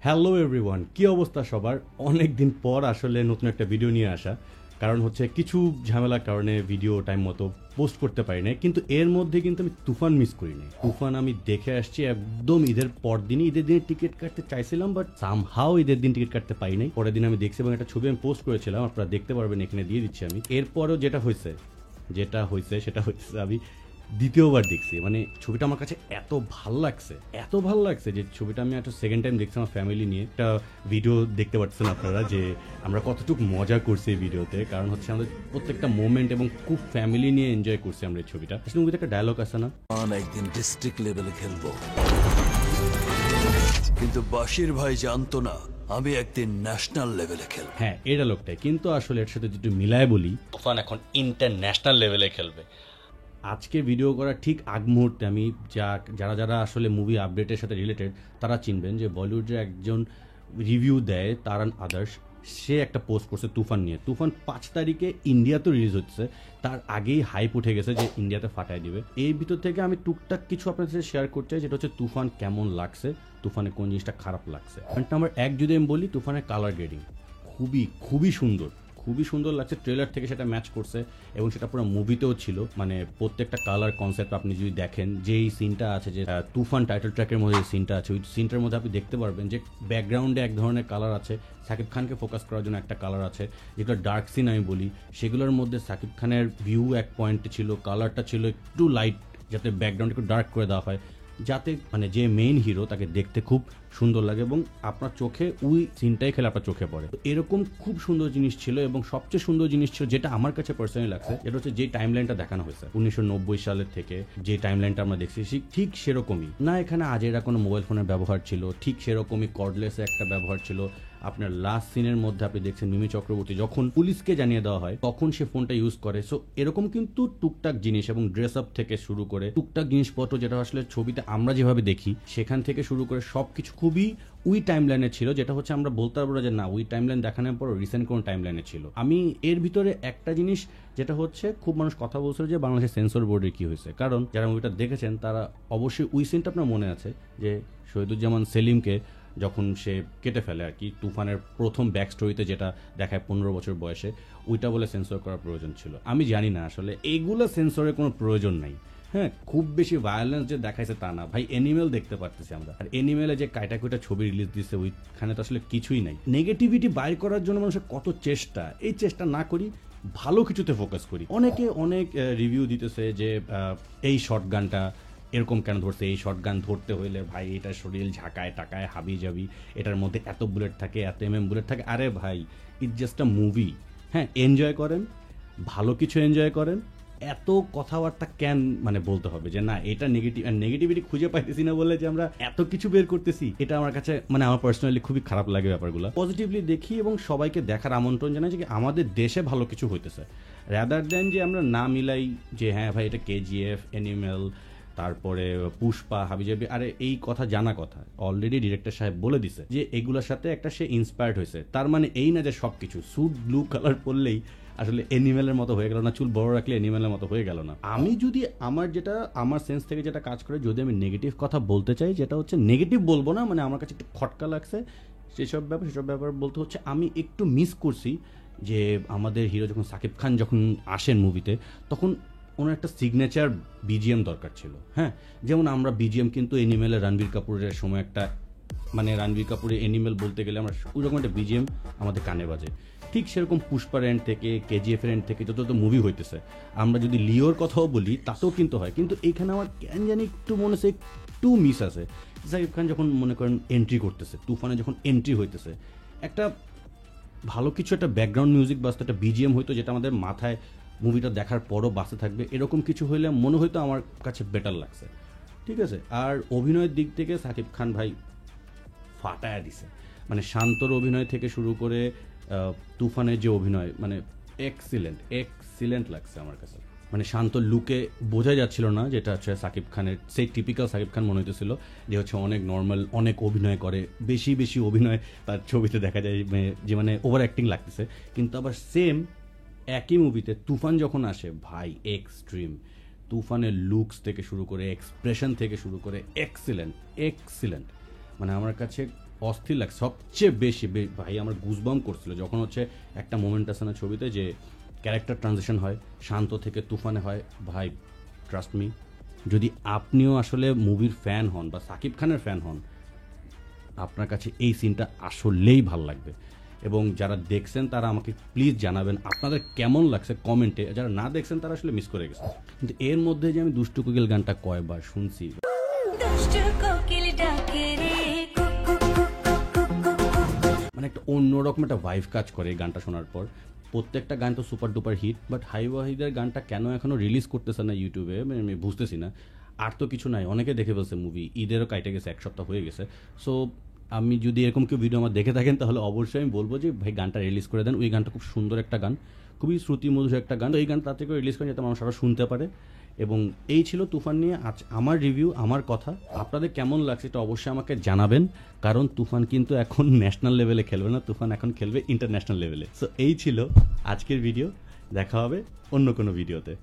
Hello everyone, কি অবস্থা সবার? অনেক দিন পর আসলে নতুন একটা ভিডিও নিয়ে আসা। কারণ হচ্ছে কিছু ঝামেলার কারণে ভিডিও টাইম মতো পোস্ট করতে পারি না, কিন্তু এর মধ্যে কিন্তু আমি তুফান মিস করিনি। তুফান আমি দেখে আসছি একদম ঈদের পর দিনই। ঈদের দিনে টিকিট কাটতে চাইছিলাম, বাট সামহাও ঈদের দিন টিকিট কাটতে পারি নাই। পরের দিন আমি দেখছি এবং একটা ছবি আমি পোস্ট করেছিলাম, আপনারা দেখতে পারবেন, এখানে দিয়ে দিচ্ছি আমি। এরপরেও যেটা হয়েছে সেটা হচ্ছে আমি দ্বিতীয়বার দেখছি। মানে ছবিটা আমার কাছে এত ভাল লাগছে যে ছবিটা আমি একটা সেকেন্ড টাইম দেখছি আমার ফ্যামিলি নিয়ে। একটা ভিডিও দেখতে পাচ্ছেন আপনারা যে আমরা কতটুকু মজা করছি এই ভিডিওতে। কারণ হচ্ছে আমাদের প্রত্যেকটা মোমেন্ট এবং খুব ফ্যামিলি নিয়ে এনজয় করছি আমরা এই ছবিটা। আসলে মুভিতে একটা ডায়লগ আছে না, একদিন ডিস্ট্রিক্ট লেভেলে খেলবো, কিন্তু বাশির ভাই জানতো না আমি একদিন ন্যাশনাল লেভেলে খেলবো। হ্যাঁ এই ডায়লগটাই, কিন্তু আসলে এর সাথে যদি মিলায় বলি, তুফান এখন ইন্টারন্যাশনাল লেভেলে খেলবে। আজকে ভিডিও করার ঠিক আগ মুহূর্তে আমি যারা যারা আসলে মুভি আপডেটের সাথে রিলেটেড তারা চিনবেন যে বলিউডের একজন রিভিউ দেয় তারান আদার্স, সে একটা পোস্ট করছে তুফান নিয়ে। তুফান 5 তারিখে ইন্ডিয়াতে রিলিজ হচ্ছে, তার আগেই হাইপ উঠে গেছে যে ইন্ডিয়াতে ফাটায় দিবে। এই ভিতর থেকে আমি টুকটাক কিছু আপনাদের সাথে শেয়ার করতে চাই, যেটা হচ্ছে তুফান কেমন লাগছে, তুফানে কোন জিনিসটা খারাপ লাগছে। পয়েন্ট নাম্বার 1 যদি আমি বলি, তুফানের কালার গ্রেডিং খুবই সুন্দর লাগছে। ট্রেলার থেকে সেটা ম্যাচ করছে এবং সেটা পুরো মুভিতেও ছিল। মানে প্রত্যেকটা কালার কনসেপ্ট আপনি যদি দেখেন, যেই সিনটা আছে, যে তুফান টাইটেল ট্র্যাকের মধ্যে যে সিনটা আছে, ওই সিনটার মধ্যে আপনি দেখতে পারবেন যে ব্যাকগ্রাউন্ডে এক ধরনের কালার আছে, সাকিব খানকে ফোকাস করার জন্য একটা কালার আছে, যেগুলো ডার্ক সিন আমি বলি। সেগুলোর মধ্যে সাকিব খানের ভিউ এক পয়েন্টে ছিল, কালারটা ছিল একটু লাইট, যাতে ব্যাকগ্রাউন্ড একটু ডার্ক করে দেওয়া হয়, যাতে মানে যে মেইন হিরো তাকে দেখতে খুব সুন্দর লাগে এবং আপনার চোখে ওই সিনটাই খেলে আপনার চোখে পড়ে। তো এরকম খুব সুন্দর জিনিস ছিল এবং সবচেয়ে সুন্দর জিনিস ছিল, যেটা আমার কাছে পার্সোনালি লাগছে, এটা হচ্ছে যে টাইমলাইনটা দেখানো হয়েছে 1990 সালের থেকে। যে টাইমলাইনটা আমরা দেখছি ঠিক সেরকমই না, এখানে আজেরা কোনো মোবাইল ফোনের ব্যবহার ছিল, ঠিক সেরকমই কর্ডলেসে একটা ব্যবহার ছিল। আপনার লাস্ট সিনের মধ্যে আপনি দেখছেন মিমি চক্রবর্তী যখন পুলিশকে জানিয়ে দেওয়া হয় তখন সে ফোনটা ইউজ করে। সো এরকম কিন্তু টুকটাক জিনিস এবং ড্রেস আপ থেকে শুরু করে টুকটাক জিনিসপত্র, যেটা আসলে ছবিতে আমরা যেভাবে দেখি সেখান থেকে শুরু করে সবকিছু খুবই ওই টাইম লাইনে ছিল, যেটা হচ্ছে আমরা বলতে পারবো না যে না ওই টাইম লাইন দেখানোর পর রিসেন্ট কোন টাইম লাইনে ছিল। আমি এর ভিতরে একটা জিনিস যেটা হচ্ছে, খুব মানুষ কথা বলছিল যে বাংলাদেশের সেন্সর বোর্ডের কি হয়েছে। কারণ যারা মুভিটা দেখেছেন তারা অবশ্যই ওই সিনটা আপনার মনে আছে যে শহীদুজ্জামান সেলিমকে যখন সে কেটে ফেলে আর কি, তুফানের প্রথম ব্যাক স্টোরিতে যেটা দেখায় 15 বছর বয়সে, ওইটা বলে সেন্সর করার প্রয়োজন ছিল। আমি জানি না আসলে এইগুলো সেন্সরের কোনো প্রয়োজন নাই। হ্যাঁ, খুব বেশি ভায়োলেন্স যে দেখাইছে তা না ভাই, এনিমেল দেখতে পারতেছি আমরা, আর এনিমেলে যে কাইটা ছবি রিলিজ দিচ্ছে ওইখানে তো আসলে কিছুই নাই। নেগেটিভিটি বাইর করার জন্য মানুষের কত চেষ্টা, এই চেষ্টা না করি, ভালো কিছুতে ফোকাস করি। অনেকে অনেক রিভিউ দিতেছে যে এই শর্ট গানটা এরকম কেন ধরছে, এই শর্ট গান ধরতে হইলে ভাই এটা শরীর ঝাঁকায় টাকায় হাবি যাবি, এটার মধ্যে এত বুলেট থাকে, এত বুলেট থাকে। আরে ভাই, ইটস জাস্ট আ মুভি। হ্যাঁ, এনজয় করেন, ভালো কিছু এনজয় করেন। এত কথাবার্তা কেন মানে বলতে হবে যে না এটা নেগেটিভ, নেগেটিভিটি খুঁজে পাইতেছি না বলে যে আমরা এত কিছু বের করতেছি, এটা আমার কাছে মানে আমার পার্সোনালি খুবই খারাপ লাগে ব্যাপারগুলো। পজিটিভলি দেখি এবং সবাইকে দেখার আমন্ত্রণ জানাই যে আমাদের দেশে ভালো কিছু হইতেছে, রাদার দেন যে আমরা না মিলাই যে হ্যাঁ ভাই এটা কেজিএফ, অ্যানিমেল, তারপরে পুষ্পা, হাবিজাবি। আরে এই কথা জানা কথা, অলরেডি ডিরেক্টর সাহেব বলে দিছে যে এগুলোর সাথে একটা সে ইন্সপায়ার্ড হয়েছে। তার মানে এই না যে সবকিছু স্যুট ব্লু কালার পরলেই আসলে এনিমেলের মতো হয়ে গেল না, চুল বড় রাখলে এনিমেলের মতো হয়ে গেল না। আমি যদি আমার সেন্স থেকে যেটা কাজ করে, যদি আমি নেগেটিভ কথা বলতে চাই, যেটা হচ্ছে নেগেটিভ বলবো না, মানে আমার কাছে একটু খটকা লাগছে সেসব ব্যাপার বলতে হচ্ছে আমি একটু মিস করছি যে আমাদের হিরো যখন সাকিব খান যখন আসেন মুভিতে, তখন ওনার একটা সিগনেচার বিজিএম দরকার ছিল। হ্যাঁ, যেমন আমরা বিজিএম কিন্তু এনিমেলে রণবীর কাপুরের সময় একটা, মানে রণবীর কাপুরের এনিমেল বলতে গেলে আমরা ওইরকম একটা বিজিএম আমাদের কানে বাজে। ঠিক সেরকম পুষ্পার এন্ড থেকে, কেজিএফ এর এন্ড থেকে যত মুভি হইতেছে, আমরা যদি লিওর কথাও বলি তাতেও কিন্তু হয়। কিন্তু এইখানে আমার কেন জানি একটু মনে হচ্ছে একটু মিস আছে। সাকিব খান যখন মনে করেন এন্ট্রি করতেছে, তুফানে যখন এন্ট্রি হইতেছে, একটা ভালো কিছু একটা ব্যাকগ্রাউন্ড মিউজিক বাজতে, একটা বিজিএম হইতো যেটা আমাদের মাথায় মুভিটা দেখার পরও বাঁচতে থাকবে, এরকম কিছু হইলে মনে হয়তো আমার কাছে বেটার লাগছে। ঠিক আছে, আর অভিনয়ের দিক থেকে সাকিব খান ভাই ফাটায়া দিছে। মানে শান্তর অভিনয় থেকে শুরু করে তুফানের যে অভিনয়, মানে এক্সিলেন্ট লাগছে আমার কাছে। মানে শান্ত লুকে বোঝা যাচ্ছিল না যেটা হচ্ছে সাকিব খানের, সেই টিপিক্যাল সাকিব খান মনে হইতেছিল যে হচ্ছে অনেক নর্মাল, অনেক অভিনয় করে, বেশি অভিনয় তার ছবিতে দেখা যায় যে মানে ওভার অ্যাক্টিং লাগতেছে। কিন্তু আবার সেম একই মুভিতে তুফান যখন আসে ভাই, এক্সট্রিম। তুফানের লুকস থেকে শুরু করে, এক্সপ্রেশন থেকে শুরু করে এক্সিলেন্ট। মানে আমার কাছে অস্থির লাগছে সবচেয়ে বেশি ভাই আমার গুজবাম করছিল যখন হচ্ছে একটা মোমেন্ট আছে না ছবিতে যে ক্যারেক্টার ট্রানজিশন হয় শান্ত থেকে তুফানে হয় ভাই ট্রাস্ট মি যদি আপনিও আসলে মুভির ফ্যান হন বা সাকিব খানের ফ্যান হন আপনার কাছে এই সিনটা আসলেই ভাল লাগবে এবং যারা দেখছেন তারা আমাকে প্লিজ জানাবেন আপনাদের কেমন লাগছে কমেন্টে যারা না দেখছেন তারা আসলে মিস করে গেছে কিন্তু এর মধ্যে যে আমি দুষ্টু কোকিল গানটা কয়বার শুনছি মানে একটা অন্যরকম একটা ভাইভ কাজ করে এই গানটা শোনার পর প্রত্যেকটা গান তো সুপার ডুপার হিট বাট হাই ওয়াহিদের গানটা কেন এখনো রিলিজ করতেছে না ইউটিউবে আমি বুঝতেছি না আর তো কিছু নাই অনেকে দেখে ফেলছে মুভি ঈদেরও কাইটে গেছে এক সপ্তাহ হয়ে গেছে সো আমি যদি এরকম কেউ ভিডিও আমার দেখে থাকেন তাহলে অবশ্যই আমি বলবো যে ভাই গানটা রিলিজ করে দেন ওই গানটা খুব সুন্দর একটা গান খুবই শ্রুতিমধুর একটা গান তো এই গানটা তাতে করে রিলিজ করেন যাতে মানুষ আরও শুনতে পারে এবং এই ছিল তুফান নিয়ে আজ আমার রিভিউ আমার কথা আপনাদের কেমন লাগছে এটা অবশ্যই আমাকে জানাবেন কারণ তুফান কিন্তু এখন ন্যাশনাল লেভেলে খেলবে না তুফান এখন খেলবে ইন্টারন্যাশনাল লেভেলে সো এই ছিল আজকের ভিডিও দেখা হবে অন্য কোনো ভিডিওতে